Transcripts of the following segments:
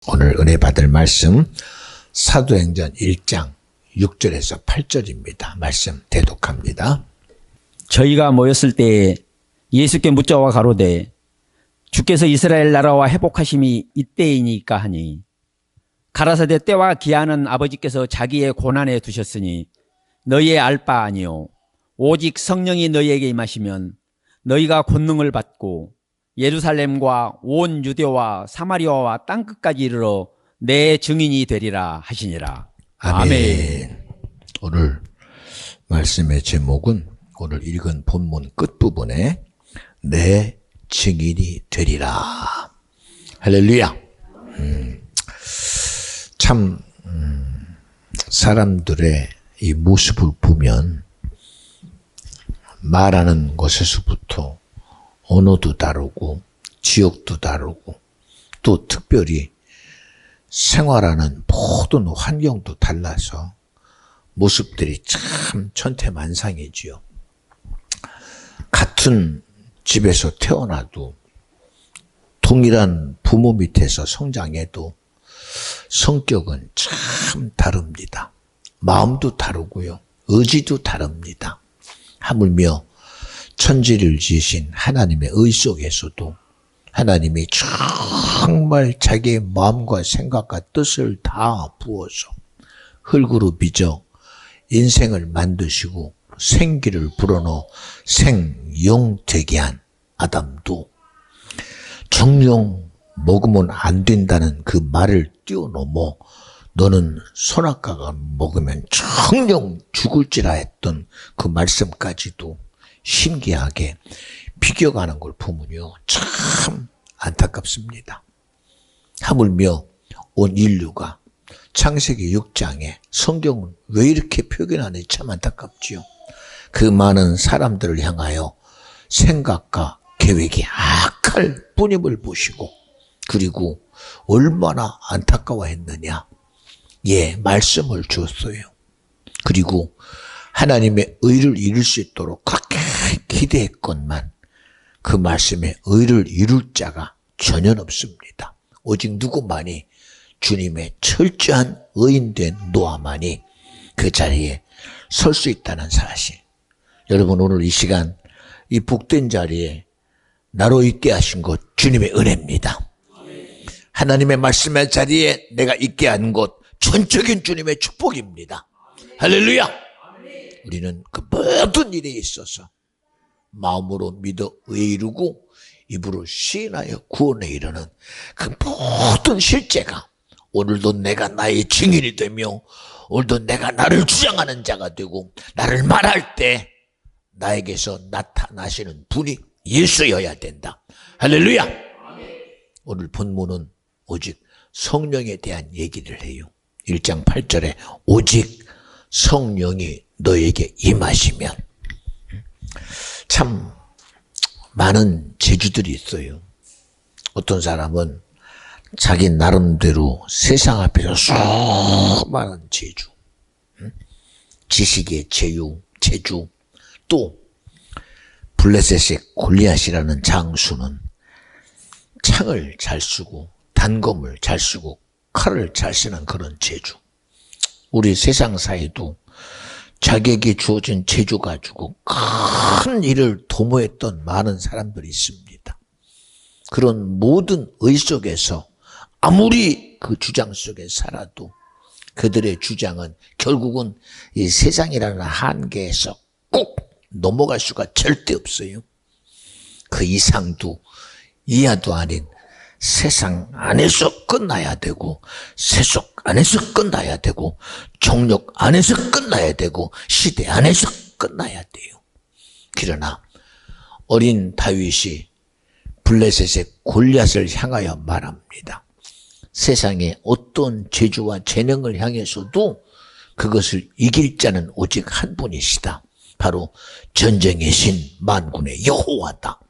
오늘 은혜 받을 말씀 사도행전 1장 6절에서 8절입니다. 말씀 대독합니다. 저희가 모였을 때에 예수께 묻자와 가로되 주께서 이스라엘 나라와 회복하심이 이때이니까 하니 가라사대 때와 기한은 아버지께서 자기의 고난에 두셨으니 너희의 알 바 아니요 오직 성령이 너희에게 임하시면 너희가 권능을 받고 예루살렘과 온 유대와 사마리아와 땅끝까지 이르러 내 증인이 되리라 하시니라. 아멘. 오늘 말씀의 제목은 오늘 읽은 본문 끝부분에 내 증인이 되리라. 할렐루야. 참 사람들의 이 모습을 보면 말하는 것에서부터 언어도 다르고 지역도 다르고 또 특별히 생활하는 모든 환경도 달라서 모습들이 참 천태만상이지요. 같은 집에서 태어나도 동일한 부모 밑에서 성장해도 성격은 참 다릅니다. 마음도 다르고요. 의지도 다릅니다. 하물며 천지를 지으신 하나님의 의 속에서도 하나님이 정말 자기의 마음과 생각과 뜻을 다 부어서 흙으로 빚어 인생을 만드시고 생기를 불어넣어 생영되게 한 아담도 정령 먹으면 안 된다는 그 말을 뛰어넘어 너는 선악과가 먹으면 정령 죽을지라 했던 그 말씀까지도 신기하게 비교가는 걸 보면요 참 안타깝습니다. 하물며 온 인류가 창세기 6장에 성경은 왜 이렇게 표현하는지 참 안타깝지요. 그 많은 사람들을 향하여 생각과 계획이 악할 뿐임을 보시고 그리고 얼마나 안타까워했느냐. 예, 말씀을 주었어요. 그리고 하나님의 의를 이룰 수 있도록 그렇게 기대했건만 그 말씀에 의를 이룰 자가 전혀 없습니다. 오직 누구만이 주님의 철저한 의인된 노아만이 그 자리에 설 수 있다는 사실. 여러분 오늘 이 시간 이 복된 자리에 나로 있게 하신 것 주님의 은혜입니다. 하나님의 말씀의 자리에 내가 있게 한 것 전적인 주님의 축복입니다. 할렐루야. 우리는 그 모든 일에 있어서 마음으로 믿어 의에 이루고 입으로 시인하여 구원에 이르는 그 모든 실제가 오늘도 내가 나의 증인이 되며 오늘도 내가 나를 주장하는 자가 되고 나를 말할 때 나에게서 나타나시는 분이 예수여야 된다. 할렐루야. 오늘 본문은 오직 성령에 대한 얘기를 해요. 1장 8절에 오직 성령이 너에게 임하시면. 참 많은 재주들이 있어요. 어떤 사람은 자기 나름대로 세상 앞에서 수많은 재주, 지식의 재주, 또 블레셋의 골리앗이라는 장수는 창을 잘 쓰고 단검을 잘 쓰고 칼을 잘 쓰는 그런 재주. 우리 세상 사회도 자기에게 주어진 재주 가지고 큰 일을 도모했던 많은 사람들이 있습니다. 그런 모든 의 속에서 아무리 그 주장 속에 살아도 그들의 주장은 결국은 이 세상이라는 한계에서 꼭 넘어갈 수가 절대 없어요. 그 이상도 이하도 아닌 세상 안에서 끝나야 되고 세속 안에서 끝나야 되고 정욕 안에서 끝나야 되고 시대 안에서 끝나야 돼요. 그러나 어린 다윗이 블레셋의 골리앗을 향하여 말합니다. 세상의 어떤 재주와 재능을 향해서도 그것을 이길 자는 오직 한 분이시다. 바로 전쟁의 신 만군의 여호와다.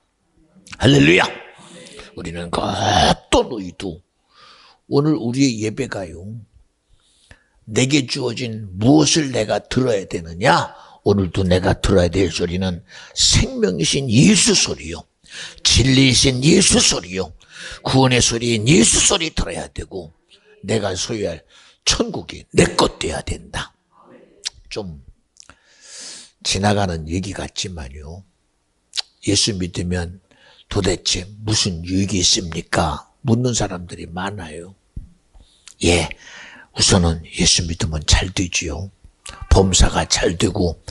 할렐루야. 우리는 그 어떤 의도 오늘 우리의 예배가요. 내게 주어진 무엇을 내가 들어야 되느냐? 오늘도 내가 들어야 될 소리는 생명이신 예수 소리요. 진리이신 예수 소리요. 구원의 소리인 예수 소리 들어야 되고 내가 소유할 천국이 내 것 돼야 된다. 좀 지나가는 얘기 같지만요. 예수 믿으면 도대체 무슨 유익이 있습니까? 묻는 사람들이 많아요. 예, 우선은 예수 믿으면 잘 되지요. 범사가 잘 되고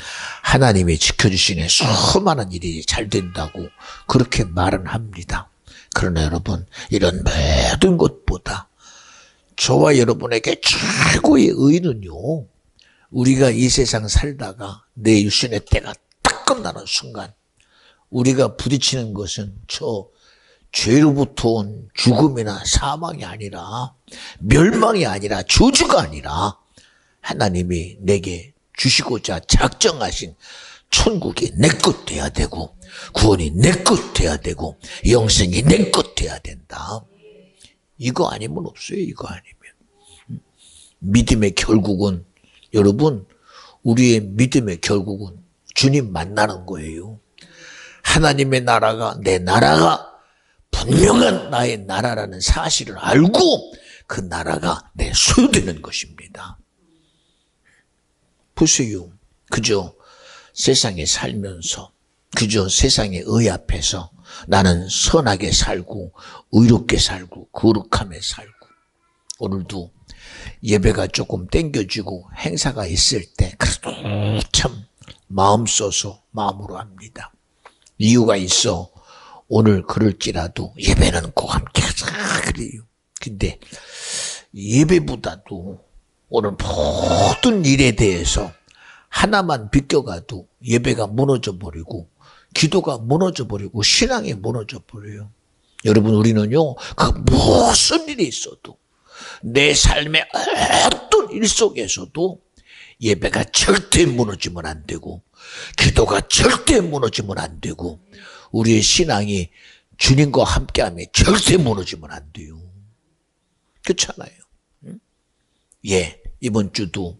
하나님이 지켜주시는 수많은 일이 잘 된다고 그렇게 말은 합니다. 그러나 여러분, 이런 모든 것보다 저와 여러분에게 최고의 의는요, 우리가 이 세상 살다가 내 육신의 때가 딱 끝나는 순간 우리가 부딪히는 것은 저 죄로부터 온 죽음이나 사망이 아니라, 멸망이 아니라, 저주가 아니라 하나님이 내게 주시고자 작정하신 천국이 내 것 돼야 되고, 구원이 내 것 돼야 되고, 영생이 내 것 돼야 된다. 이거 아니면 없어요. 이거 아니면. 믿음의 결국은, 여러분, 우리의 믿음의 결국은 주님 만나는 거예요. 하나님의 나라가, 내 나라가 분명한 나의 나라라는 사실을 알고 그 나라가 내 소유되는 것입니다. 보세요. 그저 세상에 살면서, 그저 세상의 의 앞에서 나는 선하게 살고 의롭게 살고 거룩함에 살고, 오늘도 예배가 조금 땡겨지고 행사가 있을 때 그래도 참 마음 써서 마음으로 합니다. 이유가 있어. 오늘 그럴지라도 예배는 꼭 함께 하자 그래요. 근데 예배보다도 오늘 모든 일에 대해서 하나만 비껴가도 예배가 무너져버리고 기도가 무너져버리고 신앙이 무너져버려요. 여러분, 우리는요, 그 무슨 일이 있어도 내 삶의 어떤 일 속에서도 예배가 절대 무너지면 안 되고 기도가 절대 무너지면 안 되고 우리의 신앙이 주님과 함께하며 절대 무너지면 안 돼요. 그렇잖아요. 예, 이번 주도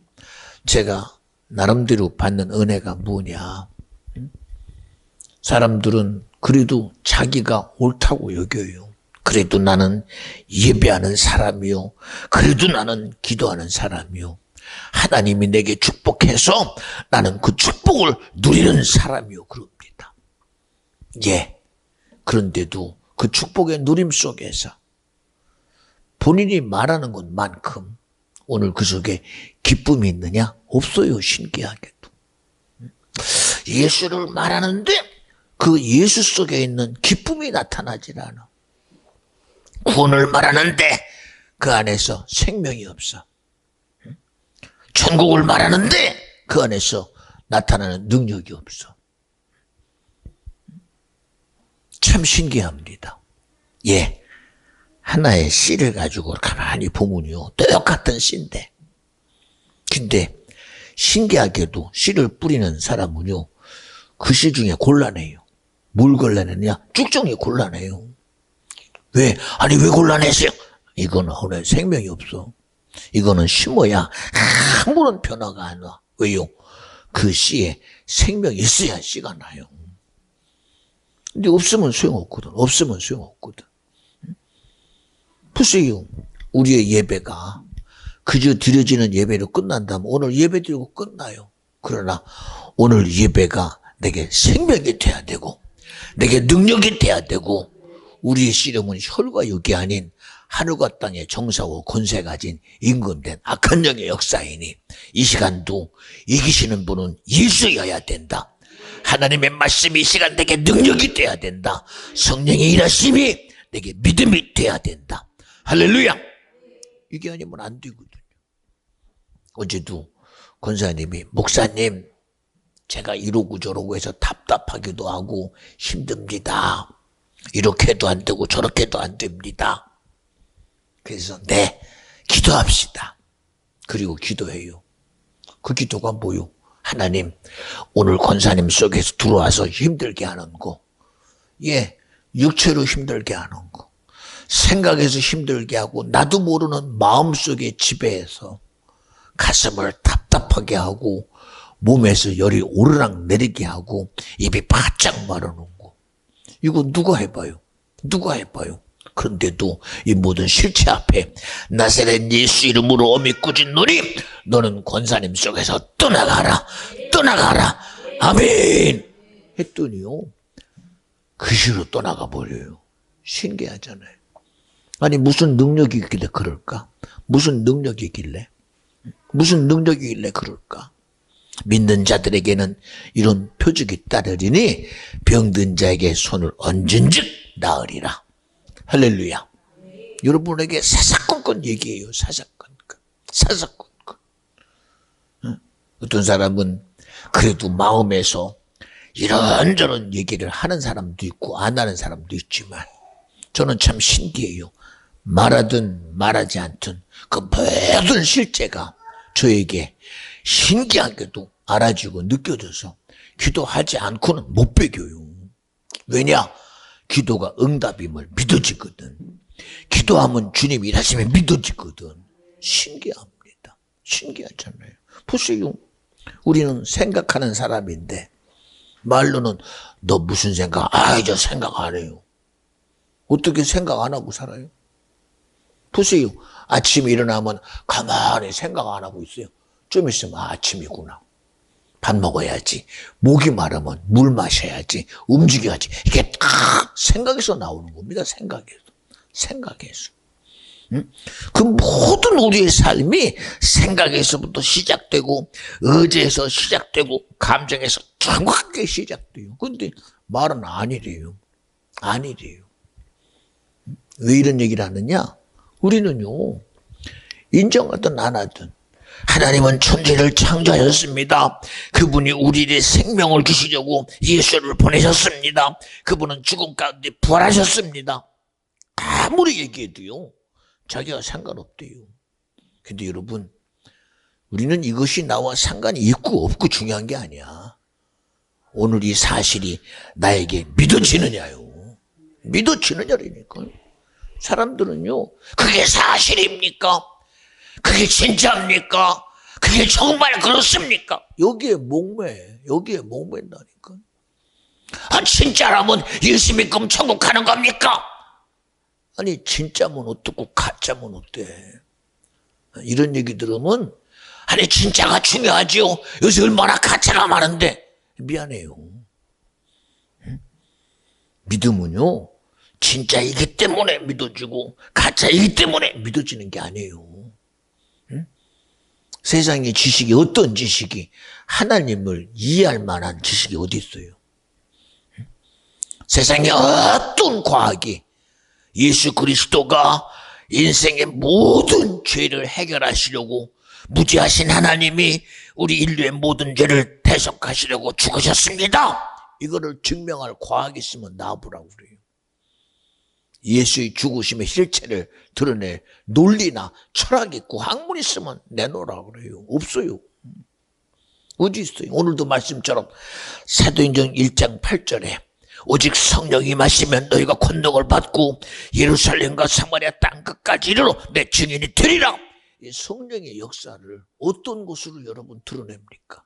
제가 나름대로 받는 은혜가 뭐냐. 사람들은 그래도 자기가 옳다고 여겨요. 그래도 나는 예배하는 사람이요. 그래도 나는 기도하는 사람이요. 하나님이 내게 축복해서 나는 그 축복을 누리는 사람이요. 그럽니다. 예. 그런데도 그 축복의 누림 속에서 본인이 말하는 것만큼 오늘 그 속에 기쁨이 있느냐? 없어요. 신기하게도. 예수를 말하는데 그 예수 속에 있는 기쁨이 나타나질 않아. 구원을 말하는데 그 안에서 생명이 없어. 천국을 말하는데 그 안에서 나타나는 능력이 없어. 참 신기합니다. 예. 하나의 씨를 가지고 가만히 보면요, 똑같은 씨인데, 근데 신기하게도 씨를 뿌리는 사람은요, 그 씨 중에 곤란해요. 뭘 곤란했냐? 쭉정이 곤란해요. 왜? 아니, 왜 곤란했어요? 이거는 오늘 생명이 없어. 이거는 심어야 아무런 변화가 안 와. 왜요? 그 씨에 생명이 있어야 씨가 나요. 근데 없으면 소용없거든. 없으면 소용없거든. 보세요. 우리의 예배가 그저 드려지는 예배로 끝난다면 오늘 예배 드리고 끝나요. 그러나 오늘 예배가 내게 생명이 돼야 되고 내게 능력이 돼야 되고 우리의 씨름은 혈과 육이 아닌 하늘과 땅의 정사고 권세 가진 임금된 악한 영의 역사이니 이 시간도 이기시는 분은 예수여야 된다. 하나님의 말씀이 이 시간 내게 능력이 돼야 된다. 성령의 일하심이 내게 믿음이 돼야 된다. 할렐루야. 이게 아니면 안 되거든요. 어제도 권사님이 목사님 제가 이러고 저러고 해서 답답하기도 하고 힘듭니다. 이렇게도 안 되고 저렇게도 안 됩니다. 그래서 네, 기도합시다. 그리고 기도해요. 그 기도가 뭐요? 하나님, 오늘 권사님 속에서 들어와서 힘들게 하는 거, 예, 육체로 힘들게 하는 거, 생각에서 힘들게 하고 나도 모르는 마음속에 지배해서 가슴을 답답하게 하고 몸에서 열이 오르락 내리게 하고 입이 바짝 마르는 거, 이거 누가 해봐요? 누가 해봐요? 그런데도 이 모든 실체 앞에 나사렛 예수 이름으로 어미 꾸짖 노니 너는 권사님 속에서 떠나가라. 떠나가라. 아멘. 했더니요. 그 시로 떠나가 버려요. 신기하잖아요. 아니 무슨 능력이 있길래 그럴까? 무슨 능력이 있길래? 무슨 능력이 있길래 그럴까? 믿는 자들에게는 이런 표적이 따르리니 병든 자에게 손을 얹은즉 나으리라. 할렐루야. 여러분에게 사사건건 얘기해요. 사사건건. 사사건건. 어떤 사람은 그래도 마음에서 이런저런 얘기를 하는 사람도 있고 안 하는 사람도 있지만 저는 참 신기해요. 말하든 말하지 않든 그 모든 실제가 저에게 신기하게도 알아지고 느껴져서 기도하지 않고는 못 배겨요. 왜냐? 기도가 응답임을 믿어지거든. 기도하면 주님 일하심이 믿어지거든. 신기합니다. 신기하잖아요. 보세요. 우리는 생각하는 사람인데 말로는 너 무슨 생각? 저 생각 안 해요. 어떻게 생각 안 하고 살아요? 보세요. 아침에 일어나면 가만히 생각 안 하고 있어요. 좀 있으면 아침이구나. 밥 먹어야지. 목이 마르면 물 마셔야지. 움직여야지. 이게 다 생각에서 나오는 겁니다. 생각에서. 생각에서. 그 모든 우리의 삶이 생각에서부터 시작되고 의지에서 시작되고 감정에서 정확하게 시작돼요. 그런데 말은 아니래요. 아니래요. 왜 이런 얘기를 하느냐? 우리는요. 인정하든 안 하든 하나님은 천지를 창조하셨습니다. 그분이 우리의 생명을 주시려고 예수를 보내셨습니다. 그분은 죽음 가운데 부활하셨습니다. 아무리 얘기해도요. 자기가 상관없대요. 근데 여러분 우리는 이것이 나와 상관이 있고 없고 중요한 게 아니야. 오늘 이 사실이 나에게 믿어지느냐요. 믿어지느냐라니까. 사람들은요. 그게 사실입니까? 그게 진짜입니까? 그게 정말 그렇습니까? 여기에 목매. 여기에 목맨다니까. 진짜라면 예수 믿고 천국 가는 겁니까? 아니 진짜면 어떻고 가짜면 어때? 이런 얘기 들으면 아니 진짜가 중요하지요. 요새 얼마나 가짜가 많은데. 미안해요. 믿음은요. 진짜이기 때문에 믿어지고 가짜이기 때문에 믿어지는 게 아니에요. 세상의 지식이 어떤 지식이 하나님을 이해할 만한 지식이 어디 있어요? 세상의 어떤 과학이 예수 그리스도가 인생의 모든 죄를 해결하시려고 무지하신 하나님이 우리 인류의 모든 죄를 대속하시려고 죽으셨습니다. 이거를 증명할 과학이 있으면 나와보라고 그래요. 예수의 죽으심의 실체를 드러낼 논리나 철학 있고 학문 있으면 내놓으라고 그래요. 없어요. 어디 있어요? 오늘도 말씀처럼 사도행전 1장 8절에 오직 성령이 임하시면 너희가 권능을 받고 예루살렘과 사마리아 땅 끝까지 이르러 내 증인이 되리라. 이 성령의 역사를 어떤 곳으로 여러분 드러냅니까?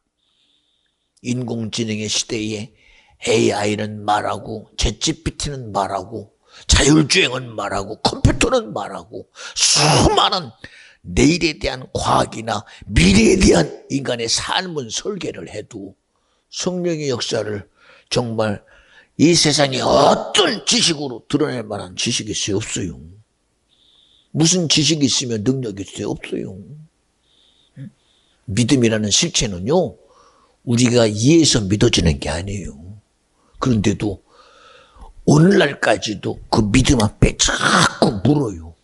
인공지능의 시대에 AI는 말하고 챗GPT는 말하고 자율주행은 말하고 컴퓨터는 말하고 수많은 내일에 대한 과학이나 미래에 대한 인간의 삶은 설계를 해도 성령의 역사를 정말 이 세상에 어떤 지식으로 드러낼 만한 지식이 있어요? 없어요. 무슨 지식이 있으면 능력이 있어요? 없어요. 믿음이라는 실체는요, 우리가 이해해서 믿어지는 게 아니에요. 그런데도 오늘날까지도 그 믿음 앞에 자꾸 물어요.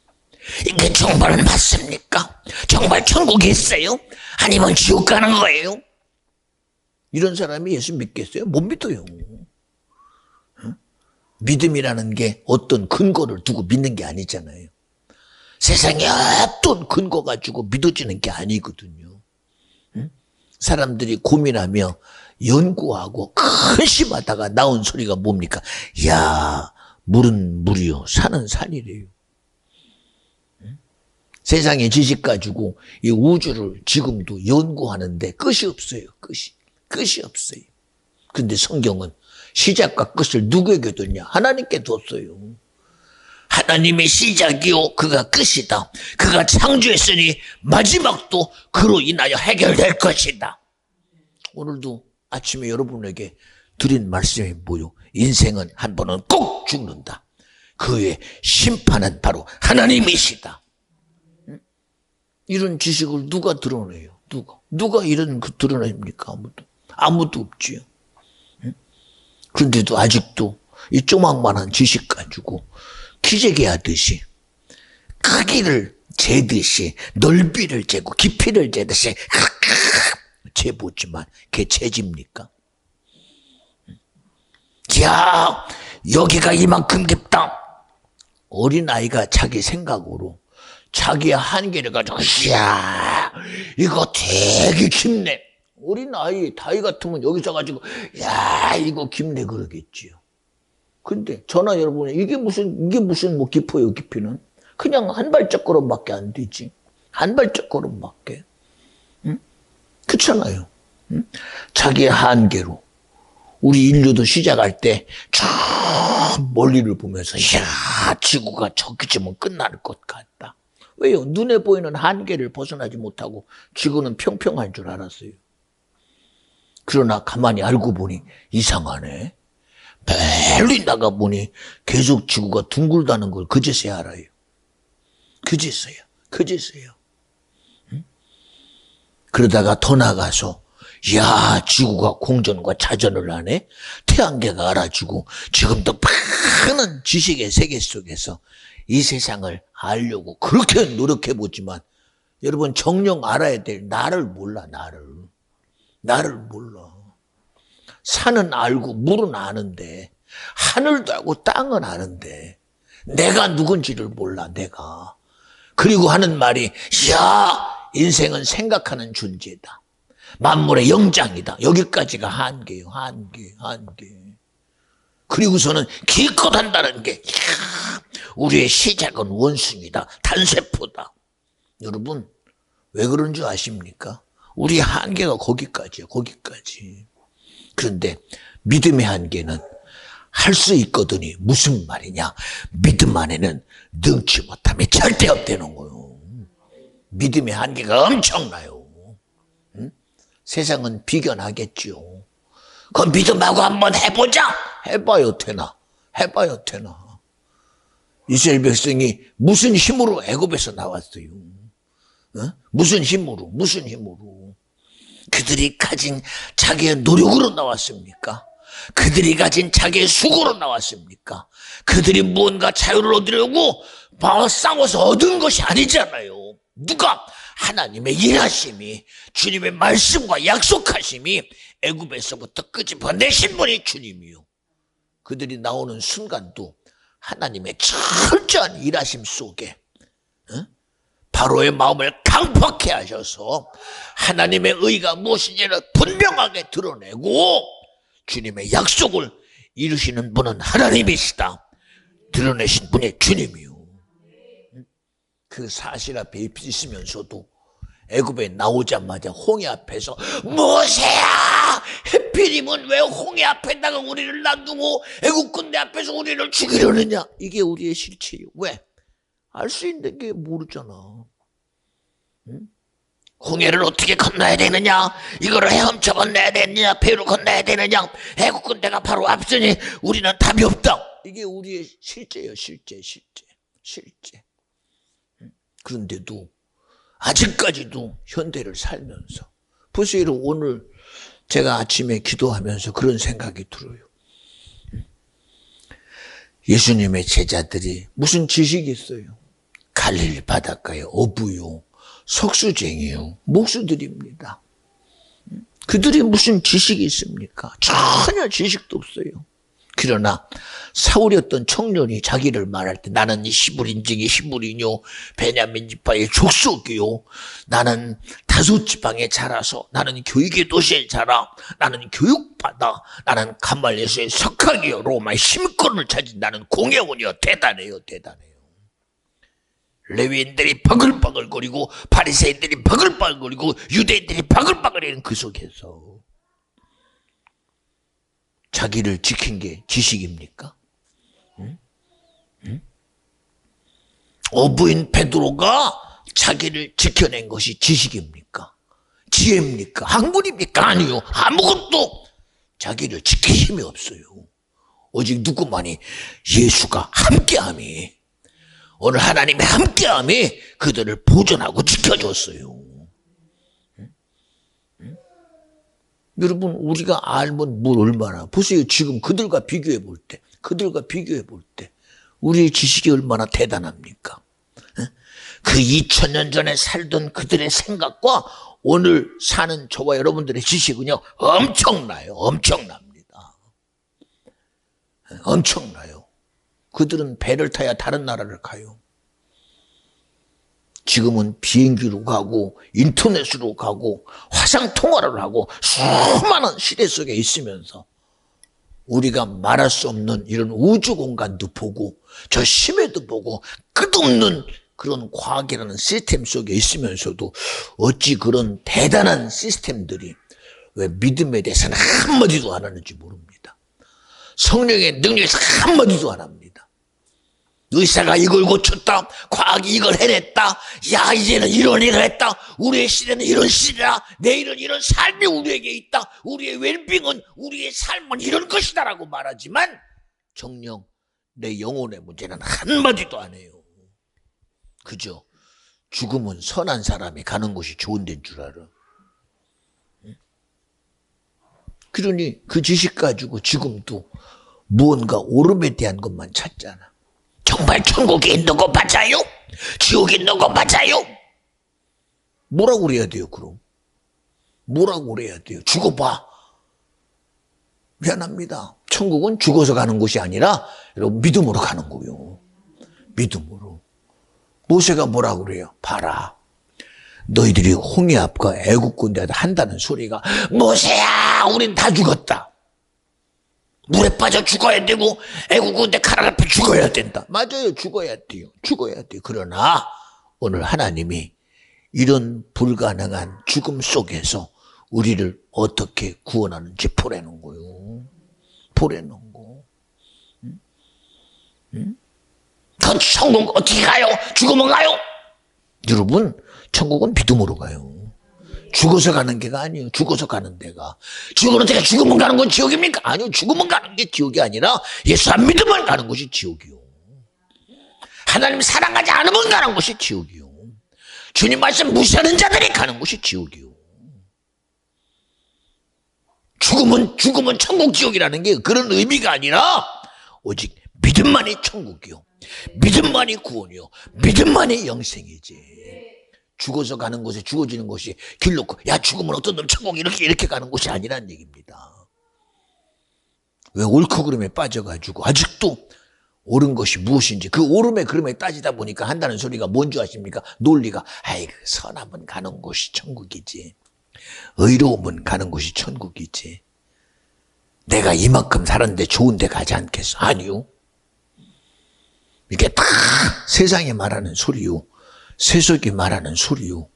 이게 정말 맞습니까? 정말 천국에 있어요? 아니면 지옥 가는 거예요? 이런 사람이 예수 믿겠어요? 못 믿어요. 믿음이라는 게 어떤 근거를 두고 믿는 게 아니잖아요. 세상에 어떤 근거 가지고 믿어지는 게 아니거든요. 사람들이 고민하며 연구하고 근심하다가 나온 소리가 뭡니까? 야, 물은 물이요, 산은 산이래요. 세상의 지식 가지고 이 우주를 지금도 연구하는데 끝이 없어요. 끝이 없어요. 근데 성경은 시작과 끝을 누구에게 뒀냐? 하나님께 뒀어요. 하나님의 시작이요 그가 끝이다. 그가 창조했으니 마지막도 그로 인하여 해결될 것이다. 오늘도 아침에 여러분에게 드린 말씀이 뭐요? 인생은 한 번은 꼭 죽는다. 그의 심판은 바로 하나님이시다. 이런 지식을 누가 드러내요? 누가 이런 그 드러냅니까? 아무도 없지요. 그런데도 아직도 이 조망만한 지식 가지고 기재기 하듯이 크기를 재듯이 넓이를 재고 깊이를 재듯이 재보지만 그게 재집니까? 야, 여기가 이만큼 깊다. 어린아이가 자기 생각으로 자기의 한계를 가지고 이야 이거 되게 깊네. 어린아이 다이 같으면 여기서 가지고 야 이거 깊네 그러겠지요. 근데 저나 여러분 이게 무슨 뭐 깊어요. 깊이는 그냥 한 발짝 걸음밖에 안 되지. 한 발짝 걸음밖에. 응? 그렇잖아요. 응? 자기의 한계로 우리 인류도 시작할 때 저 멀리를 보면서 야 지구가 저기쯤은 끝날 것 같다. 왜요? 눈에 보이는 한계를 벗어나지 못하고 지구는 평평한 줄 알았어요. 그러나 가만히 알고 보니 이상하네. 멀리 나가보니 계속 지구가 둥글다는 걸 그제서야 알아요. 그제서야. 응? 그러다가 더 나가서 야 지구가 공전과 자전을 하네. 태양계가 알아주고 지금도 많은 지식의 세계 속에서 이 세상을 알려고 그렇게 노력해보지만 여러분 정녕 알아야 될 나를 몰라. 나를 몰라. 산은 알고 물은 아는데 하늘도 알고 땅은 아는데 내가 누군지를 몰라. 내가. 그리고 하는 말이 야 인생은 생각하는 존재다. 만물의 영장이다. 여기까지가 한계예요. 한계. 그리고서는 기껏 한다는 게 우리의 시작은 원숭이다. 단세포다. 여러분 왜 그런 줄 아십니까? 우리 한계가 거기까지예요. 거기까지. 그런데 믿음의 한계는 할 수 있거든요. 무슨 말이냐? 믿음 안에는 능치 못함이 절대 없다는 거예요. 믿음의 한계가 엄청나요. 응? 세상은 비견하겠지요. 그 믿음하고 한번 해보자. 해봐요 되나? 이스라엘 백성이 무슨 힘으로 애굽에서 나왔어요? 어? 무슨 힘으로? 그들이 가진 자기의 노력으로 나왔습니까? 그들이 가진 자기의 수고로 나왔습니까? 그들이 무언가 자유를 얻으려고 싸워서 얻은 것이 아니잖아요. 누가? 하나님의 일하심이, 주님의 말씀과 약속하심이 애굽에서부터 끄집어내신 분이 주님이요. 그들이 나오는 순간도 하나님의 철저한 일하심 속에 바로의 마음을 강팍해 하셔서 하나님의 의가 무엇인지를 분명하게 드러내고 주님의 약속을 이루시는 분은 하나님이시다. 드러내신 분이 주님이요. 그 사실 앞에 있으면서도 애굽에 나오자마자 홍해 앞에서 모세야 하필이면 왜 홍해 앞에다가 우리를 놔두고 애굽 군대 앞에서 우리를 죽이려느냐. 이게 우리의 실체예요. 왜? 알 수 있는 게 모르잖아. 응? 홍해를 어떻게 건너야 되느냐, 이거를 헤엄쳐 건너야 되느냐, 배로 건너야 되느냐, 애국 군대가 바로 앞서니 우리는 답이 없다. 이게 우리의 실제예요. 실제. 그런데도 아직까지도 현대를 살면서 보세요. 오늘 제가 아침에 기도하면서 그런 생각이 들어요. 예수님의 제자들이 무슨 지식이 있어요? 갈릴리 바닷가에 어부요, 석수쟁이요, 목수들입니다. 그들이 무슨 지식이 있습니까? 전혀 지식도 없어요. 그러나 사울이었던 청년이 자기를 말할 때 나는 히브리 인증이 히브리뇨, 베냐민 지파의 족속이요, 나는 다섯 지방에 자라서 나는 교육의 도시에 자라, 나는 교육받아, 나는 감말예수의 석학이요, 로마의 심권을 찾은 나는 공회원이요. 대단해요. 레위인들이 바글바글거리고 바리새인들이 바글바글거리고 유대인들이 바글바글거리는 그 속에서 자기를 지킨 게 지식입니까? 어부인 베드로가 자기를 지켜낸 것이 지식입니까? 지혜입니까? 학문입니까? 아니요. 아무것도 자기를 지킬 힘이 없어요. 오직 누구만이 예수가 함께함이, 오늘 하나님의 함께함이 그들을 보존하고 지켜줬어요. 여러분, 우리가 알면 뭘 얼마나, 보세요. 지금 그들과 비교해 볼 때, 우리의 지식이 얼마나 대단합니까? 그 2000년 전에 살던 그들의 생각과 오늘 사는 저와 여러분들의 지식은요, 엄청나요. 엄청납니다. 엄청나요. 그들은 배를 타야 다른 나라를 가요. 지금은 비행기로 가고 인터넷으로 가고 화상통화를 하고 수많은 시대 속에 있으면서 우리가 말할 수 없는 이런 우주 공간도 보고 저 심해도 보고 끝없는 그런 과학이라는 시스템 속에 있으면서도 어찌 그런 대단한 시스템들이 왜 믿음에 대해서는 한마디도 안 하는지 모릅니다. 성령의 능력에서 한마디도 안 합니다. 의사가 이걸 고쳤다. 과학이 이걸 해냈다. 야, 이제는 이런 일을 했다. 우리의 시대는 이런 시대다. 내일은 이런 삶이 우리에게 있다. 우리의 웰빙은, 우리의 삶은 이런 것이다라고 말하지만 정녕 내 영혼의 문제는 한마디도 안 해요. 그죠? 죽음은 선한 사람이 가는 곳이 좋은 데인 줄 알아. 그러니 그 지식 가지고 지금도 무언가 오름에 대한 것만 찾잖아. 정말 천국에 있는 거 맞아요? 지옥에 있는 거 맞아요? 뭐라고 그래야 돼요, 그럼? 뭐라고 그래야 돼요? 죽어봐. 미안합니다. 천국은 죽어서 가는 곳이 아니라 여러분 믿음으로 가는 거예요. 믿음으로. 모세가 뭐라고 그래요? 봐라. 너희들이 홍해 앞과 애굽 군대에다 한다는 소리가 모세야, 우린 다 죽었다. 물에 빠져 죽어야 되고 애국 군대 칼 앞에 죽어야 된다. 맞아요. 죽어야 돼요. 죽어야 돼요. 그러나 오늘 하나님이 이런 불가능한 죽음 속에서 우리를 어떻게 구원하는지 보내는 거예요. 보내는 거. 저 천국 어떻게 가요? 죽으면 가요? 여러분, 천국은 믿음으로 가요. 죽어서 가는 게가 아니에요. 죽어서 가는 데가. 죽어서 내가 죽으면 가는 건 지옥입니까? 아니요. 죽으면 가는 게 지옥이 아니라 예수 안 믿으면 가는 것이 지옥이요. 하나님 사랑하지 않으면 가는 것이 지옥이요. 주님 말씀 무시하는 자들이 가는 것이 지옥이요. 죽으면 천국 지옥이라는 게 그런 의미가 아니라 오직 믿음만이 천국이요. 믿음만이 구원이요. 믿음만이 영생이지. 죽어서 가는 곳에 죽어지는 것이 길 놓고 야 죽으면 어떤 놈 천국 이렇게 가는 곳이 아니란 얘기입니다. 왜 옳고 그름에 빠져가지고 아직도 옳은 것이 무엇인지 그 옳음의 그름에 따지다 보니까 한다는 소리가 뭔지 아십니까? 논리가 아이고 선함은 가는 곳이 천국이지, 의로움은 가는 곳이 천국이지, 내가 이만큼 살았는데 좋은 데 가지 않겠어? 아니요. 이게 다 세상이 말하는 소리요. 세속이 말하는 소리요.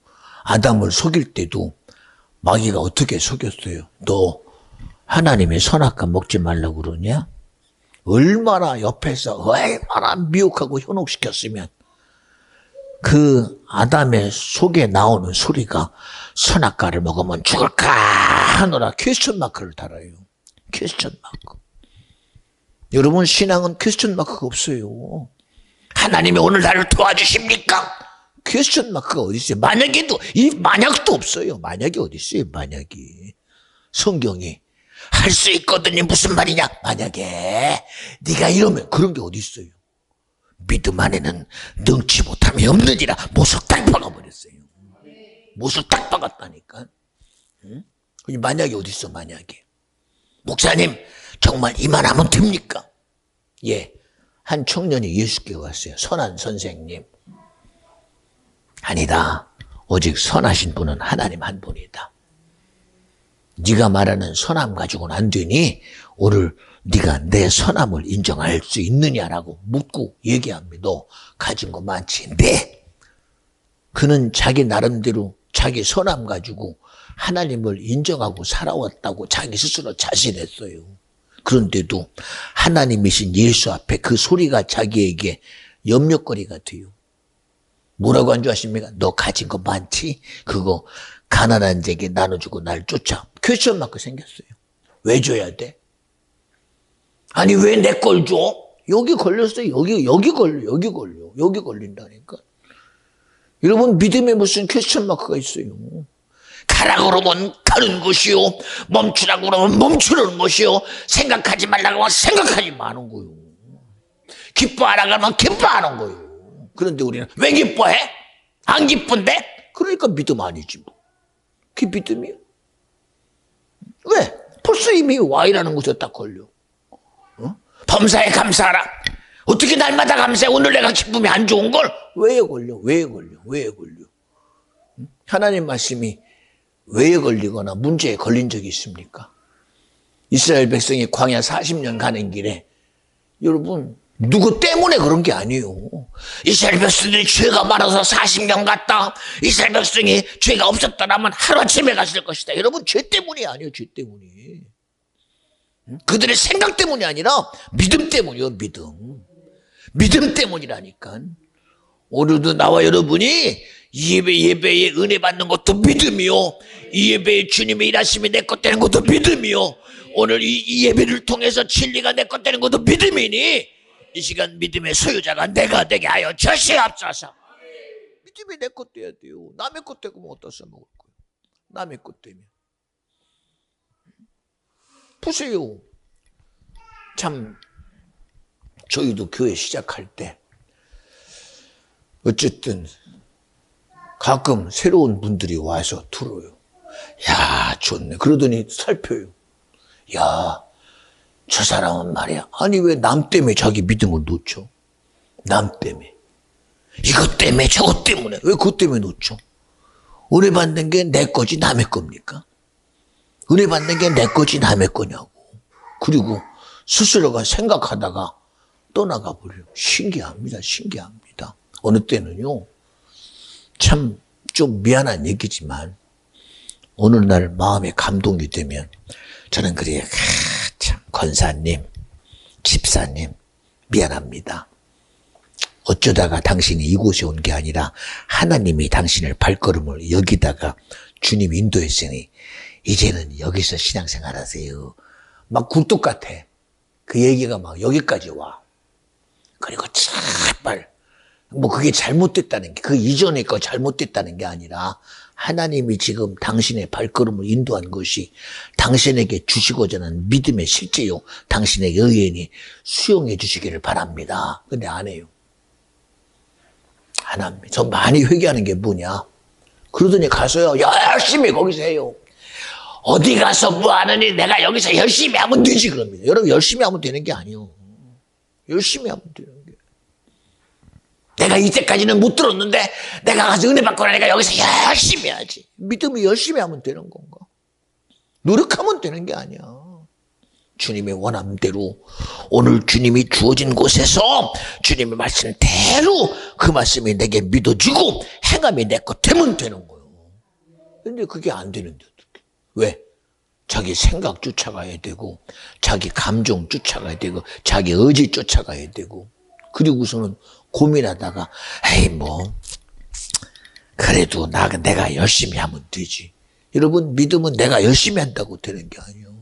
아담을 속일 때도 마귀가 어떻게 속였어요? 너 하나님의 선악과 먹지 말라고 그러냐? 얼마나 옆에서 얼마나 미혹하고 현혹시켰으면 그 아담의 속에 나오는 소리가 선악과를 먹으면 죽을까 하노라 퀘스천 마크를 달아요. 퀘스천 마크. 여러분 신앙은 퀘스천 마크가 없어요. 하나님이 오늘 나를 도와주십니까? 퀘스천 마크가 어디 있어요? 만약에도 이 만약도 없어요. 만약이 어디 있어요? 만약이. 성경이 할 수 있거든요. 무슨 말이냐? 만약에 네가 이러면 그런 게 어디 있어요? 믿음 안에는 능치 못함이 없느니라. 못을 딱 박아버렸어요. 못을 딱 박았다니까. 응? 만약이 어디 있어? 만약에. 목사님 정말 이만하면 됩니까? 예. 한 청년이 예수께 왔어요. 선한 선생님. 아니다. 오직 선하신 분은 하나님 한 분이다. 네가 말하는 선함 가지고는 안 되니 오늘 네가 내 선함을 인정할 수 있느냐라고 묻고 얘기합니다. 너 가진 거 많지? 네. 그는 자기 나름대로 자기 선함 가지고 하나님을 인정하고 살아왔다고 자기 스스로 자신했어요. 그런데도 하나님이신 예수 앞에 그 소리가 자기에게 염려거리가 돼요. 뭐라고 한 줄 아십니까? 너 가진 거 많지? 그거 가난한 자에게 나눠주고 날 쫓아. 퀘스천 마크 생겼어요. 왜 줘야 돼? 아니 왜 내 걸 줘? 여기 걸렸어요. 여기 걸린다니까. 여러분 믿음에 무슨 퀘스천 마크가 있어요. 가라고 그러면 가는 것이요, 멈추라고 그러면 멈추는 것이요, 생각하지 말라고 하면 생각하지 마는 거요, 기뻐하라고 하면 기뻐하는 거요. 그런데 우리는 왜 기뻐해? 안 기쁜데? 그러니까 믿음 아니지 뭐. 그게 믿음이야? 왜? 벌써 이미 Y라는 것에 딱 걸려. 범사에 감사하라. 어떻게 날마다 감사해? 오늘 내가 기쁨이 안 좋은 걸? 왜에 걸려? 하나님 말씀이 왜에 걸리거나 문제에 걸린 적이 있습니까? 이스라엘 백성이 광야 40년 가는 길에, 여러분 누구 때문에 그런 게 아니에요. 이스라엘 백성들이 죄가 많아서 40년 갔다, 이스라엘 백성이 죄가 없었더라면 하루아침에 갔을 것이다. 여러분 죄 때문이 아니에요. 죄 때문이. 그들의 생각 때문이 아니라 믿음 때문이요. 믿음 때문이라니까. 오늘도 나와 여러분이 예배에 은혜 받는 것도 믿음이요, 이 예배에 주님의 일하심이 내 것 되는 것도 믿음이요, 오늘 이 예배를 통해서 진리가 내 것 되는 것도 믿음이니 이 시간 믿음의 소유자가 내가 되게 하여 주시옵소서. 믿음이 내 것 돼야 돼요. 남의 것 되고 뭐 어디다 써먹을 거예요. 남의 것 되면. 보세요. 참 저희도 교회 시작할 때 어쨌든 가끔 새로운 분들이 와서 들어요. 야, 좋네. 그러더니 살펴요. 야, 저 사람은 말이야. 아니 왜 남 때문에 자기 믿음을 놓죠? 남 때문에. 이것 때문에 저것 때문에. 왜 그것 때문에 놓죠? 은혜 받는 게 내 거지 남의 겁니까? 은혜 받는 게 내 거지 남의 거냐고. 그리고 스스로가 생각하다가 떠나가 버려요. 신기합니다. 어느 때는요, 참 좀 미안한 얘기지만 어느 날 마음에 감동이 되면 저는 그래요. 참 권사님, 집사님 미안합니다. 어쩌다가 당신이 이곳에 온 게 아니라 하나님이 당신을 발걸음을 여기다가 주님 인도했으니 이제는 여기서 신앙생활 하세요. 막 굴뚝 같아. 그 얘기가 막 여기까지 와. 그리고 제발 뭐 그게 잘못됐다는 게, 그 이전에 거 잘못됐다는 게 아니라 하나님이 지금 당신의 발걸음을 인도한 것이 당신에게 주시고자 하는 믿음의 실제요, 당신의 의인이 수용해 주시기를 바랍니다. 근데 안 해요. 안 합니다. 저 많이 회개하는 게 뭐냐, 그러더니 가서요 열심히 거기서 해요. 어디 가서 뭐 하느니 내가 여기서 열심히 하면 되지 그럽니다. 여러분 열심히 하면 되는 게 아니에요. 열심히 하면 되는 게, 내가 이때까지는 못 들었는데 내가 가서 은혜 받고 나니까 여기서 열심히 해야지. 믿음이 열심히 하면 되는 건가? 노력하면 되는 게 아니야. 주님의 원함대로 오늘 주님이 주어진 곳에서 주님의 말씀대로 그 말씀이 내게 믿어지고 행함이 내 것 되면 되는 거예요. 근데 그게 안 되는데 어떡해. 왜? 자기 생각 쫓아가야 되고, 자기 감정 쫓아가야 되고, 자기 의지 쫓아가야 되고, 그리고서는 고민하다가 에이 뭐 그래도 내가 열심히 하면 되지. 여러분 믿음은 내가 열심히 한다고 되는 게 아니에요.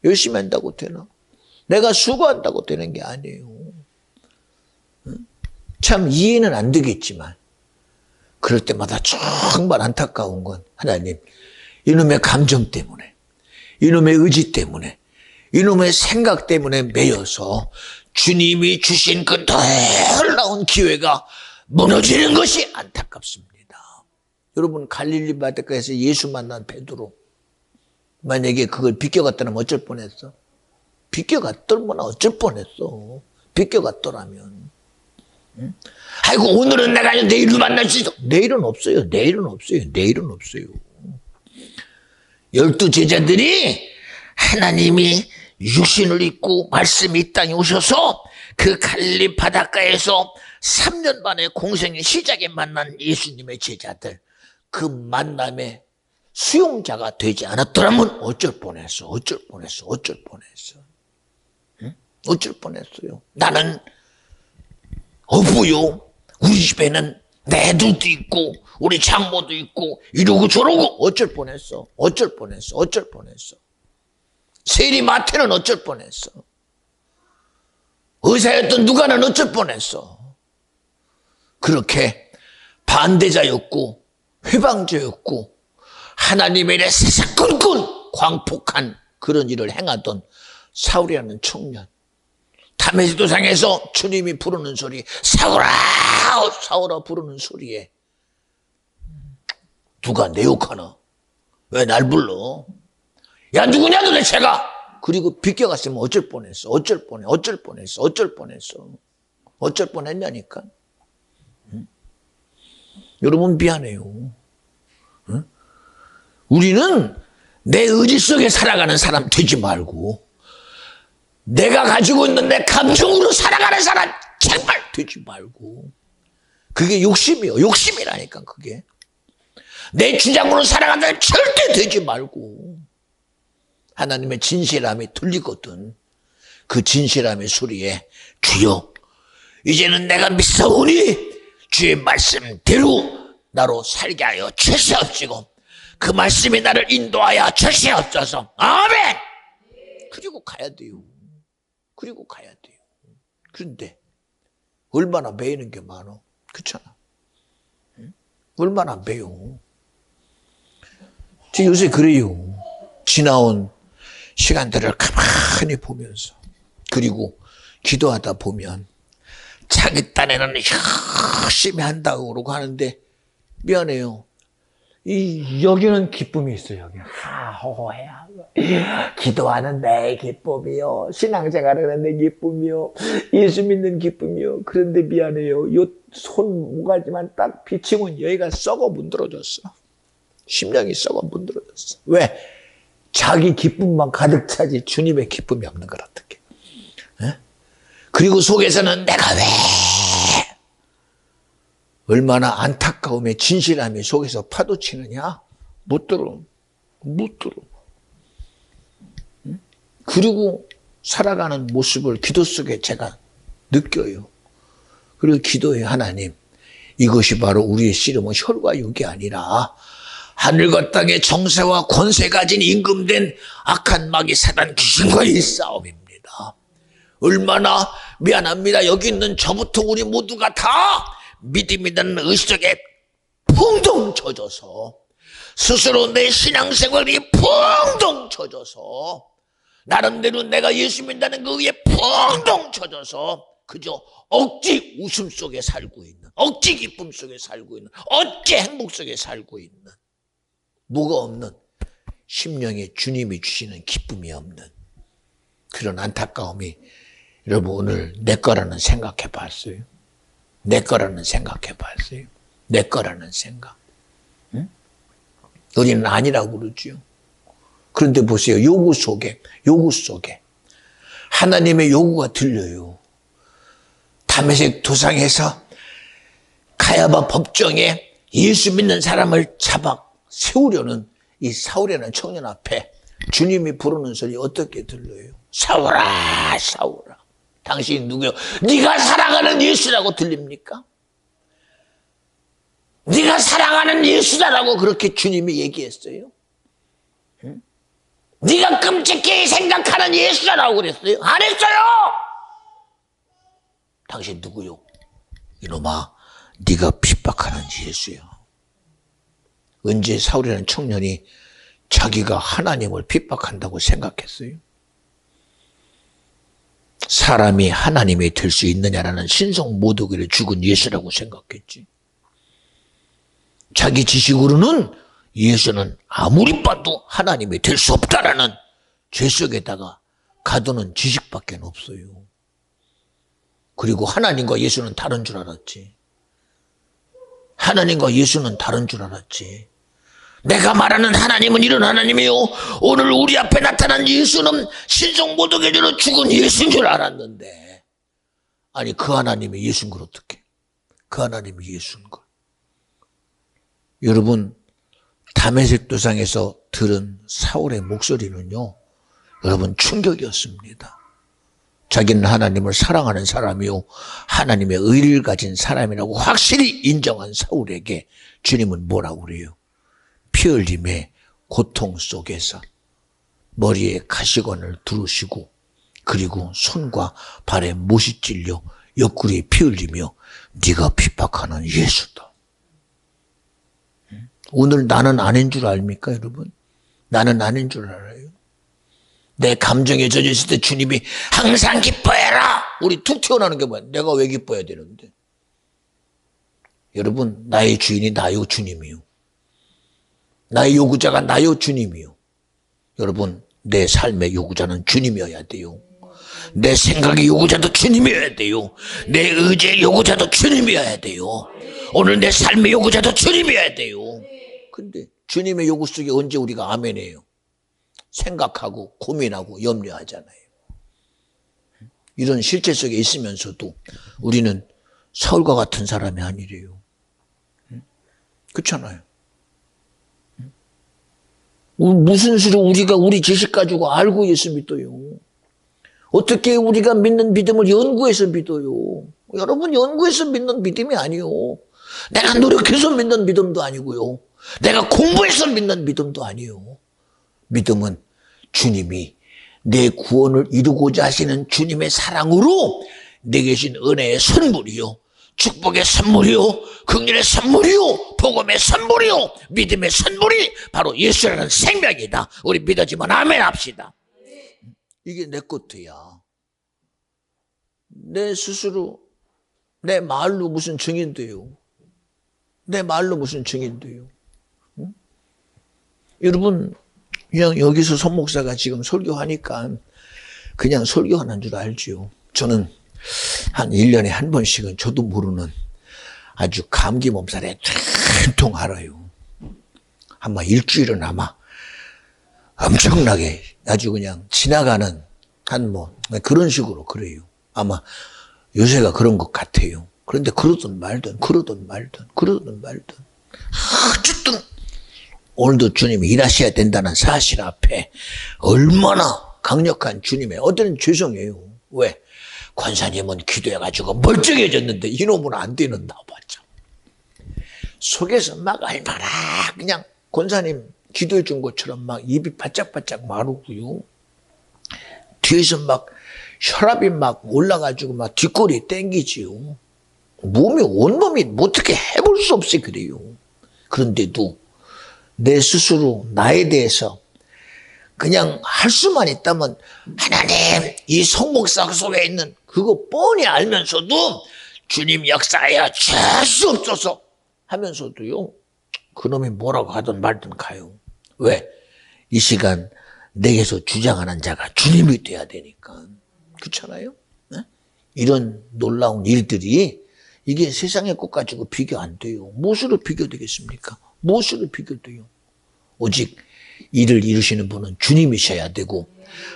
열심히 한다고 되나? 내가 수고한다고 되는 게 아니에요. 참 이해는 안 되겠지만 그럴 때마다 정말 안타까운 건, 하나님 이놈의 감정 때문에, 이놈의 의지 때문에, 이놈의 생각 때문에 매여서 주님이 주신 그 놀라운 기회가 무너지는 것이 안타깝습니다. 여러분 갈릴리 바닷가에서 예수 만난 베드로, 만약에 그걸 비껴갔다면 어쩔 뻔했어? 비껴갔더면 어쩔 뻔했어. 비껴갔더라면. 응? 아이고 오늘은 내가 내일을 만날 수 있어. 내일은 없어요. 12 제자들이 하나님이 육신을 입고 말씀이 이 땅에 오셔서 그 갈릴리 바닷가에서 3년 만에 공생의 시작에 만난 예수님의 제자들, 그 만남의 수용자가 되지 않았더라면 어쩔 뻔했어. 응? 어쩔 뻔했어요. 나는 어부요, 우리 집에는 내 애들도 있고 우리 장모도 있고 이러고 저러고 어쩔 뻔했어. 어쩔 뻔했어. 어쩔 뻔했어. 세리마태는 어쩔 뻔했어. 의사였던 누가는 어쩔 뻔했어. 그렇게 반대자였고 회방자였고 하나님의 일에 사사건건 광폭한 그런 일을 행하던 사울이라는 청년, 다메섹 도상에서 주님이 부르는 소리, 사울아 사울아 부르는 소리에 누가 내 욕하나? 왜 날 불러? 야 누구냐 도대체가? 그리고 비껴갔으면 어쩔 뻔했어. 어쩔 뻔했냐니까. 응? 여러분 미안해요. 응? 우리는 내 의지 속에 살아가는 사람 되지 말고 내가 가지고 있는 내 감정으로 살아가는 사람 제발 되지 말고. 그게 욕심이요. 욕심이라니까 그게. 내 주장으로 살아가는 사람 절대 되지 말고. 하나님의 진실함이 들리거든. 그 진실함의 소리에 주여 이제는 내가 믿사오니 주의 말씀대로 나로 살게 하여 주시옵시고 그 말씀이 나를 인도하여 주시옵소서. 아멘. 그리고 가야 돼요. 그리고 가야 돼요. 그런데 얼마나 매이는 게 많어. 그렇잖아. 응? 얼마나 매요. 저 요새 그래요. 지나온 시간들을 가만히 보면서 그리고 기도하다 보면 자기 딴에는 열심히 한다고 그러고 하는데 미안해요. 여기는 기쁨이 있어요. 여기 호호해야 기도하는 내 기쁨이요, 신앙생활하는 내 기쁨이요, 예수 믿는 기쁨이요. 그런데 미안해요. 요 손 모가지만 딱 비치면 여기가 썩어 문드러졌어. 심령이 썩어 문드러졌어. 왜? 자기 기쁨만 가득 차지 주님의 기쁨이 없는 걸 어떡해. 에? 그리고 속에서는 내가 왜 얼마나 안타까움에 진실함이 속에서 파도치느냐? 못 들어. 응? 그리고 살아가는 모습을 기도 속에 제가 느껴요. 그리고 기도해요. 하나님, 이것이 바로 우리의 씨름은 혈과 육이 아니라 하늘과 땅의 정세와 권세 가진 임금된 악한 마귀 사단 귀신과의 싸움입니다. 얼마나 미안합니다. 여기 있는 저부터 우리 모두가 다 믿음이라는 의식 속에 붕덩 젖어서 스스로 내 신앙생활이 붕덩 젖어서 나름대로 내가 예수 믿는다는 그 의에 붕덩 젖어서 그저 억지 웃음 속에 살고 있는, 억지 기쁨 속에 살고 있는, 억지 행복 속에 살고 있는, 뭐가 없는, 심령에 주님이 주시는 기쁨이 없는 그런 안타까움이 여러분 오늘 내 거라는 생각해 봤어요? 내 거라는 생각해 봤어요? 내 거라는 생각. 응? 우리는 아니라고 그러죠. 그런데 보세요. 요구 속에 하나님의 요구가 들려요. 다메섹 도상에서 가야바 법정에 예수 믿는 사람을 잡아 세우려는 이 사울이라는 청년 앞에 주님이 부르는 소리 어떻게 들려요? 사울아 사울아 당신이 누구요? 네가 사랑하는 예수라고 들립니까? 네가 사랑하는 예수다라고 그렇게 주님이 얘기했어요? 응? 네가 끔찍히 생각하는 예수다라고 그랬어요? 안 했어요! 당신 누구요? 이놈아, 네가 핍박하는 예수야. 언제 사울이라는 청년이 자기가 하나님을 핍박한다고 생각했어요? 사람이 하나님이 될 수 있느냐라는 신성 모독을 죽은 예수라고 생각했지. 자기 지식으로는 예수는 아무리 봐도 하나님이 될 수 없다라는 죄 속에다가 가두는 지식밖에 없어요. 그리고 하나님과 예수는 다른 줄 알았지. 하나님과 예수는 다른 줄 알았지. 내가 말하는 하나님은 이런 하나님이요, 오늘 우리 앞에 나타난 예수는 신성 모독의 죄로 죽은 예수인 줄 알았는데, 아니 그 하나님이 예수인 걸 어떡해. 그 하나님이 예수인 걸. 여러분, 다메섹 도상에서 들은 사울의 목소리는요, 여러분 충격이었습니다. 자, 자기는 하나님을 사랑하는 사람이요 하나님의 의를 가진 사람이라고 확실히 인정한 사울에게 주님은 뭐라고 그래요? 피 흘림의 고통 속에서 머리에 가시관을 두르시고 그리고 손과 발에 못이 찔려 옆구리에 피 흘리며 네가 핍박하는 예수다. 오늘 나는 아닌 줄 압니까 여러분? 나는 아닌 줄 알아요. 내 감정에 젖어 있을 때 주님이 항상 기뻐해라. 우리 툭 튀어나오는 게 뭐야? 내가 왜 기뻐해야 되는데? 여러분 나의 주인이 나요 주님이요. 나의 요구자가 나요 주님이요. 여러분 내 삶의 요구자는 주님이어야 돼요. 내 생각의 요구자도 주님이어야 돼요. 내 의지의 요구자도 주님이어야 돼요. 오늘 내 삶의 요구자도 주님이어야 돼요. 근데 주님의 요구 속에 언제 우리가 아멘해요? 생각하고 고민하고 염려하잖아요. 이런 실제 속에 있으면서도 우리는 사울과 같은 사람이 아니래요. 그렇잖아요. 무슨 수로 우리가 우리 지식 가지고 알고 예수 믿어요? 어떻게 우리가 믿는 믿음을 연구해서 믿어요? 여러분 연구해서 믿는 믿음이 아니요. 내가 노력해서 믿는 믿음도 아니고요. 내가 공부해서 믿는 믿음도 아니요. 믿음은 주님이 내 구원을 이루고자 하시는 주님의 사랑으로 내게 주신 은혜의 선물이요. 축복의 선물이요. 긍휼의 선물이요. 복음의 선물이요. 믿음의 선물이 바로 예수라는 생명이다. 우리 믿어지면 아멘 합시다. 이게 내 것도야. 내 스스로 내 말로 무슨 증인돼요. 내 말로 무슨 증인돼요. 응? 여러분 그냥 여기서 손 목사가 지금 설교하니까 그냥 설교하는 줄 알지요. 저는 한 1년에 한 번씩은 저도 모르는 아주 감기 몸살에 통통 앓아요. 아마 일주일은 아마 엄청나게 아주 그냥 지나가는 한 뭐 그런 식으로 그래요. 아마 요새가 그런 것 같아요. 그런데 그러든 말든 어쨌든 오늘도 주님이 일하셔야 된다는 사실 앞에 얼마나 강력한 주님의 어떤 죄송해요. 왜? 권사님은 기도해가지고 멀쩡해졌는데 이놈은 안 되는 나봤죠. 속에서 막 얼마나 그냥 권사님 기도해 준 것처럼 막 입이 바짝바짝 마르고요. 뒤에서 막 혈압이 막 올라가지고 막 뒷골이 땡기지요. 몸이 온몸이 어떻게 해볼 수 없이 그래요. 그런데도 내 스스로 나에 대해서 그냥 할 수만 있다면 하나님 이 성목사 속에 있는 그거 뻔히 알면서도 주님 역사하여 죄수없소서 하면서도요. 그놈이 뭐라고 하든 말든 가요. 왜? 이 시간 내게서 주장하는 자가 주님이 돼야 되니까. 그렇잖아요? 네? 이런 놀라운 일들이 이게 세상의 것 가지고 비교 안 돼요. 무엇으로 비교되겠습니까? 무엇으로 비교돼요? 오직 일을 이루시는 분은 주님이셔야 되고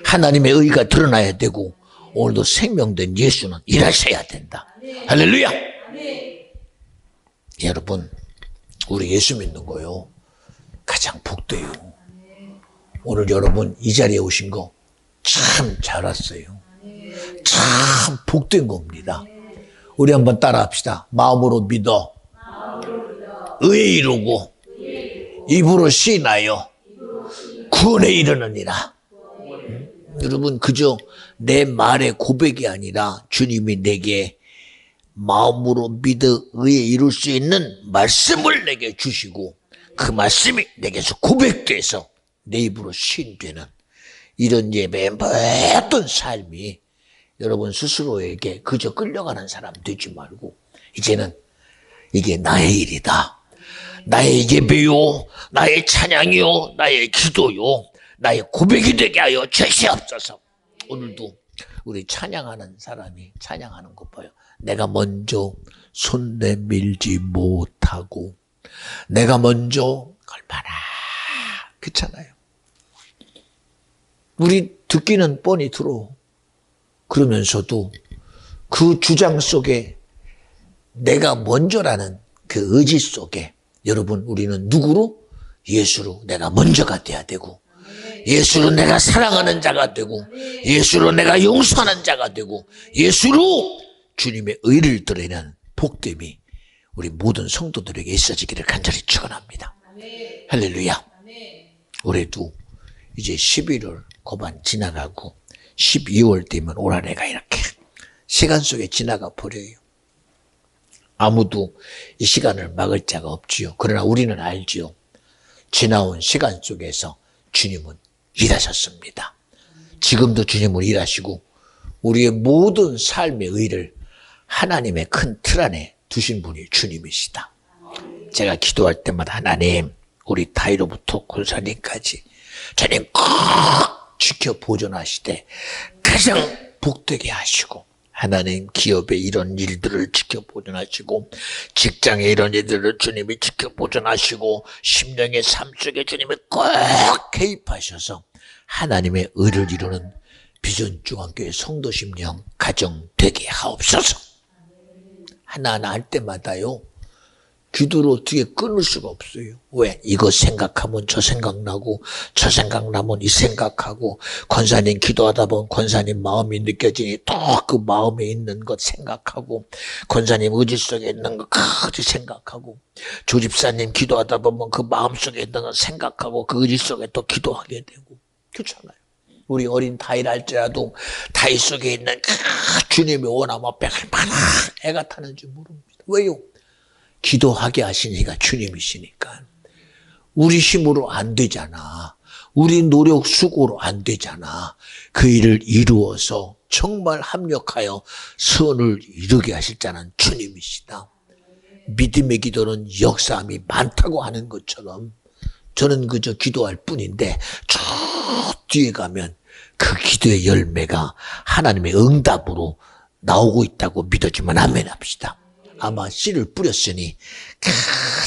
하나님의 의가 드러나야 되고 오늘도 생명된 예수는 일하셔야 된다. 할렐루야! 여러분 우리 예수 믿는 거요 가장 복돼요. 오늘 여러분 이 자리에 오신 거 참 잘 왔어요. 참 복된 겁니다. 우리 한번 따라 합시다. 마음으로 믿어 의에 이루고 입으로 시인하여 구원에 이르느니라. 여러분 그저 내 말의 고백이 아니라 주님이 내게 마음으로 믿어 의에 이룰 수 있는 말씀을 내게 주시고 그 말씀이 내게서 고백돼서 내 입으로 시인되는 이런 예배의 모든 삶이 여러분 스스로에게 그저 끌려가는 사람 되지 말고 이제는 이게 나의 일이다. 나의 예배요, 나의 찬양이요, 나의 기도요, 나의 고백이 되게 하여 주시옵소서. 오늘도 우리 찬양하는 사람이 찬양하는 것 봐요. 내가 먼저 손 내밀지 못하고 내가 먼저 얼마나 그렇잖아요. 우리 듣기는 뻔히 들어. 그러면서도 그 주장 속에 내가 먼저라는 그 의지 속에 여러분 우리는 누구로? 예수로 내가 먼저가 돼야 되고 예수로 내가 사랑하는 자가 되고 예수로 내가 용서하는 자가 되고 예수로 주님의 의를 드러내는 복됨이 우리 모든 성도들에게 있어지기를 간절히 축원합니다. 할렐루야. 올해도 이제 11월 고반 지나가고 12월 되면 올 한해가 이렇게 시간 속에 지나가 버려요. 아무도 이 시간을 막을 자가 없지요. 그러나 우리는 알지요. 지나온 시간 속에서 주님은 일하셨습니다. 지금도 주님은 일하시고 우리의 모든 삶의 의를 하나님의 큰 틀 안에 두신 분이 주님이시다. 제가 기도할 때마다 하나님, 우리 다이로부터 권사님까지 주님 꼭 지켜 보존하시되 가장 복되게 하시고 하나님 기업의 이런 일들을 지켜 보존하시고 직장의 이런 일들을 주님이 지켜 보존하시고 심령의 삶 속에 주님이 꼭 개입하셔서 하나님의 의를 이루는 비전 중앙교회 성도 심령 가정 되게 하옵소서. 하나하나 할 때마다요 기도를 어떻게 끊을 수가 없어요. 왜? 이거 생각하면 저 생각나고 저 생각나면 이 생각하고 권사님 기도하다 보면 권사님 마음이 느껴지니 또 그 마음에 있는 것 생각하고 권사님 의지 속에 있는 것 같이 생각하고 조집사님 기도하다 보면 그 마음 속에 있는 것 생각하고 그 의지 속에 또 기도하게 되고 그렇잖아요. 우리 어린 다윗 할지라도 다윗 속에 있는 주님의 원함 앞에 얼마나 애가 타는지 모릅니다. 왜요? 기도하게 하신 이가 주님이시니까. 우리 힘으로 안 되잖아. 우리 노력 수고로 안 되잖아. 그 일을 이루어서 정말 합력하여 선을 이루게 하실 자는 주님이시다. 믿음의 기도는 역사함이 많다고 하는 것처럼 저는 그저 기도할 뿐인데 저 뒤에 가면 그 기도의 열매가 하나님의 응답으로 나오고 있다고 믿어주면 아멘 합시다. 아마 씨를 뿌렸으니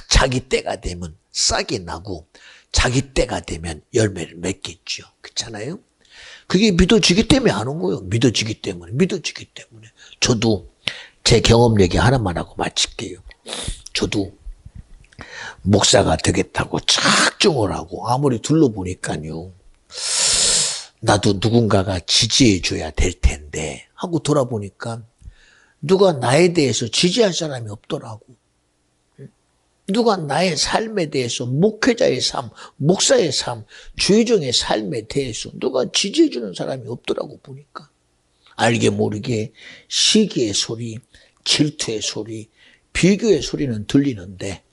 자기 때가 되면 싹이 나고 자기 때가 되면 열매를 맺겠죠. 그렇잖아요? 그게 믿어지기 때문에 하는 거예요. 믿어지기 때문에. 저도 제 경험 얘기 하나만 하고 마칠게요. 저도 목사가 되겠다고 작정을 하고 아무리 둘러보니까요. 나도 누군가가 지지해 줘야 될 텐데 하고 돌아보니까 누가 나에 대해서 지지할 사람이 없더라고. 누가 나의 삶에 대해서 목회자의 삶, 목사의 삶, 주의종의 삶에 대해서 누가 지지해 주는 사람이 없더라고 보니까. 알게 모르게 시기의 소리, 질투의 소리, 비교의 소리는 들리는데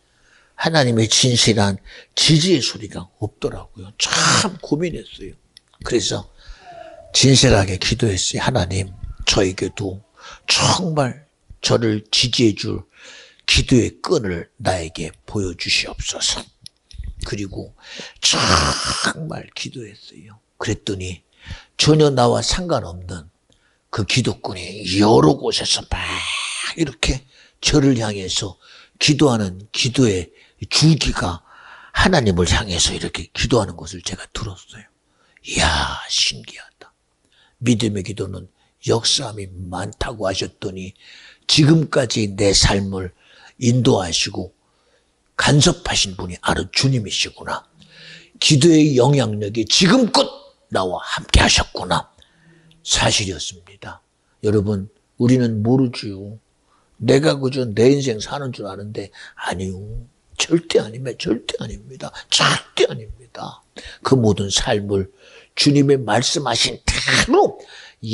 하나님의 진실한 지지의 소리가 없더라고요. 참 고민했어요. 그래서 진실하게 기도했어요. 하나님, 저에게도 정말 저를 지지해 줄 기도의 끈을 나에게 보여주시옵소서. 그리고 정말 기도했어요. 그랬더니 전혀 나와 상관없는 그 기도꾼이 여러 곳에서 막 이렇게 저를 향해서 기도하는 기도의 줄기가 하나님을 향해서 이렇게 기도하는 것을 제가 들었어요. 이야, 신기하다. 믿음의 기도는 역사함이 많다고 하셨더니 지금까지 내 삶을 인도하시고 간섭하신 분이 바로 주님이시구나. 기도의 영향력이 지금껏 나와 함께 하셨구나. 사실이었습니다. 여러분, 우리는 모르지요. 내가 그저 내 인생 사는 줄 아는데 아니요. 절대 아닙니다. 절대 아닙니다. 절대 아닙니다. 그 모든 삶을 주님의 말씀하신 대로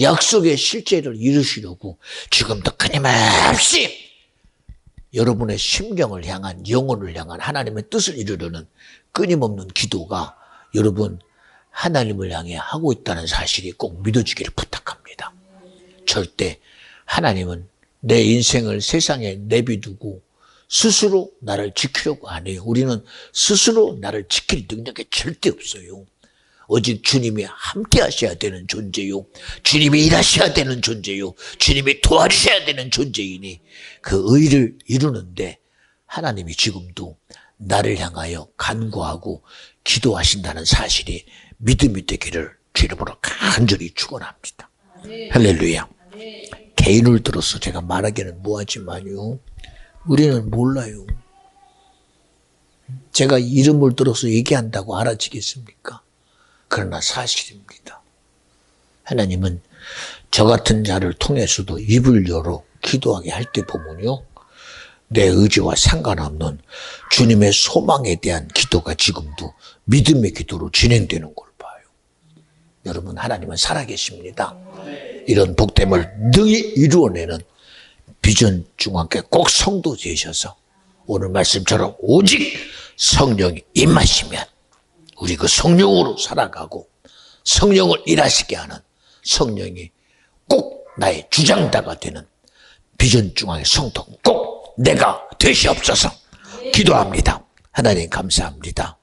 약속의 실제를 이루시려고 지금도 끊임없이 여러분의 심령을 향한 영혼을 향한 하나님의 뜻을 이루려는 끊임없는 기도가 여러분 하나님을 향해 하고 있다는 사실이 꼭 믿어지기를 부탁합니다. 절대 하나님은 내 인생을 세상에 내비두고 스스로 나를 지키려고 안 해요. 우리는 스스로 나를 지킬 능력이 절대 없어요. 오직 주님이 함께 하셔야 되는 존재요. 주님이 일하셔야 되는 존재요. 주님이 도와주셔야 되는 존재이니 그 의를 이루는데 하나님이 지금도 나를 향하여 간구하고 기도하신다는 사실이 믿음이 되기를 주 이름으로 간절히 축원합니다. 할렐루야. 개인을 들어서 제가 말하기는 뭐하지만요. 우리는 몰라요. 제가 이름을 들어서 얘기한다고 알아지겠습니까? 그러나 사실입니다. 하나님은 저 같은 자를 통해서도 입을 열어 기도하게 할 때 보면요, 내 의지와 상관없는 주님의 소망에 대한 기도가 지금도 믿음의 기도로 진행되는 걸 봐요. 여러분, 하나님은 살아계십니다. 이런 복됨을 능히 이루어내는 비전 중앙교회 꼭 성도 되셔서 오늘 말씀처럼 오직 성령이 임하시면 우리 그 성령으로 살아가고 성령을 일하시게 하는, 성령이 꼭 나의 주장자가 되는 비전 중앙의 성도 꼭 내가 되시옵소서 기도합니다. 하나님 감사합니다.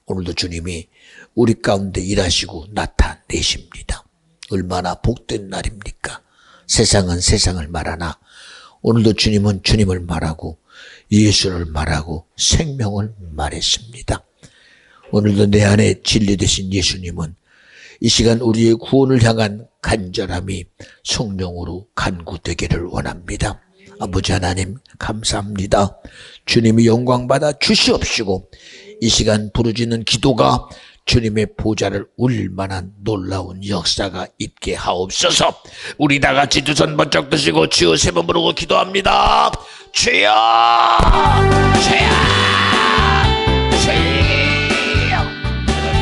오늘도 주님이 우리 가운데 일하시고 나타내십니다. 얼마나 복된 날입니까? 세상은 세상을 말하나 오늘도 주님은 주님을 말하고 예수를 말하고 생명을 말했습니다. 오늘도 내 안에 진리 되신 예수님은 이 시간 우리의 구원을 향한 간절함이 성령으로 간구되기를 원합니다. 아버지 하나님 감사합니다. 주님이 영광받아 주시옵시고 이 시간 부르짖는 기도가 주님의 보좌를 울릴 만한 놀라운 역사가 있게 하옵소서. 우리 다 같이 두 손 번쩍 드시고 주여 세 번 부르고 기도합니다. 주여!